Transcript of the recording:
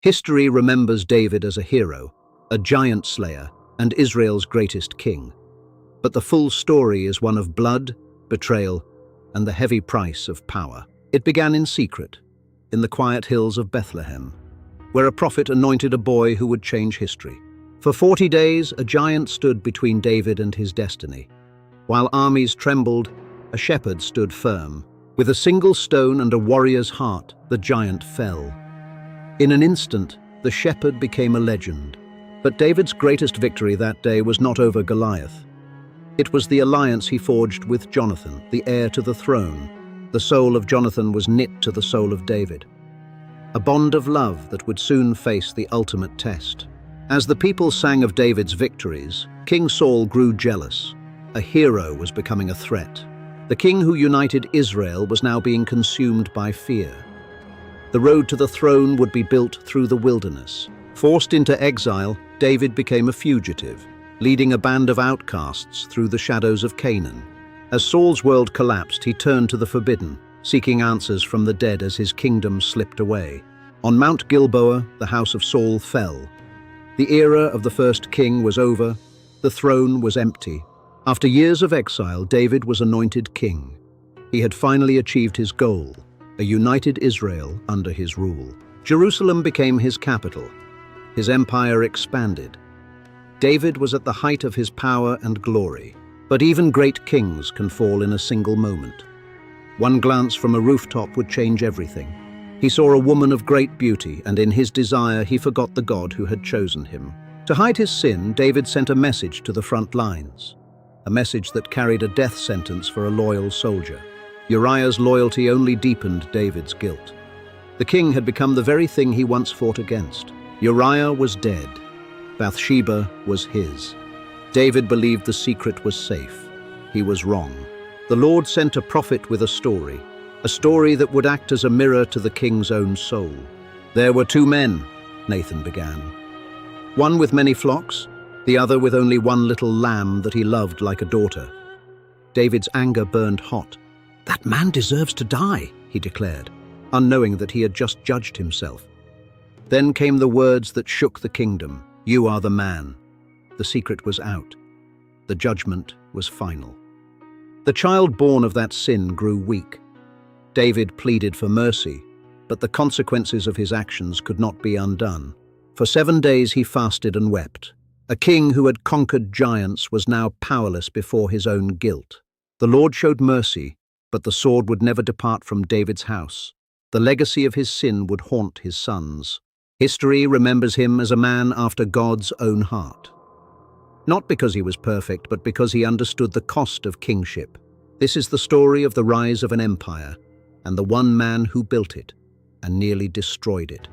History remembers David as a hero, a giant slayer, and Israel's greatest king. But the full story is one of blood, betrayal, and the heavy price of power. It began in secret, in the quiet hills of Bethlehem, where a prophet anointed a boy who would change history. For 40 days, a giant stood between David and his destiny. While armies trembled, a shepherd stood firm. With a single stone and a warrior's heart, the giant fell. In an instant, the shepherd became a legend. But David's greatest victory that day was not over Goliath. It was the alliance he forged with Jonathan, the heir to the throne. The soul of Jonathan was knit to the soul of David. A bond of love that would soon face the ultimate test. As the people sang of David's victories, King Saul grew jealous. A hero was becoming a threat. The king who united Israel was now being consumed by fear. The road to the throne would be built through the wilderness. Forced into exile, David became a fugitive, leading a band of outcasts through the shadows of Canaan. As Saul's world collapsed, he turned to the forbidden, seeking answers from the dead as his kingdom slipped away. On Mount Gilboa, the house of Saul fell. The era of the first king was over. The throne was empty. After years of exile, David was anointed king. He had finally achieved his goal, a united Israel under his rule. Jerusalem became his capital. His empire expanded. David was at the height of his power and glory. But even great kings can fall in a single moment. One glance from a rooftop would change everything. He saw a woman of great beauty, and in his desire he forgot the God who had chosen him. To hide his sin, David sent a message to the front lines. A message that carried a death sentence for a loyal soldier. Uriah's loyalty only deepened David's guilt. The king had become the very thing he once fought against. Uriah was dead. Bathsheba was his. David believed the secret was safe. He was wrong. The Lord sent a prophet with a story that would act as a mirror to the king's own soul. There were two men, Nathan began. One with many flocks, the other with only one little lamb that he loved like a daughter. David's anger burned hot. "That man deserves to die," he declared, unknowing that he had just judged himself. Then came the words that shook the kingdom. "You are the man." The secret was out. The judgment was final. The child born of that sin grew weak. David pleaded for mercy, but the consequences of his actions could not be undone. For 7 days he fasted and wept. A king who had conquered giants was now powerless before his own guilt. The Lord showed mercy, but the sword would never depart from David's house. The legacy of his sin would haunt his sons. History remembers him as a man after God's own heart. Not because he was perfect, but because he understood the cost of kingship. This is the story of the rise of an empire, and the one man who built it and nearly destroyed it.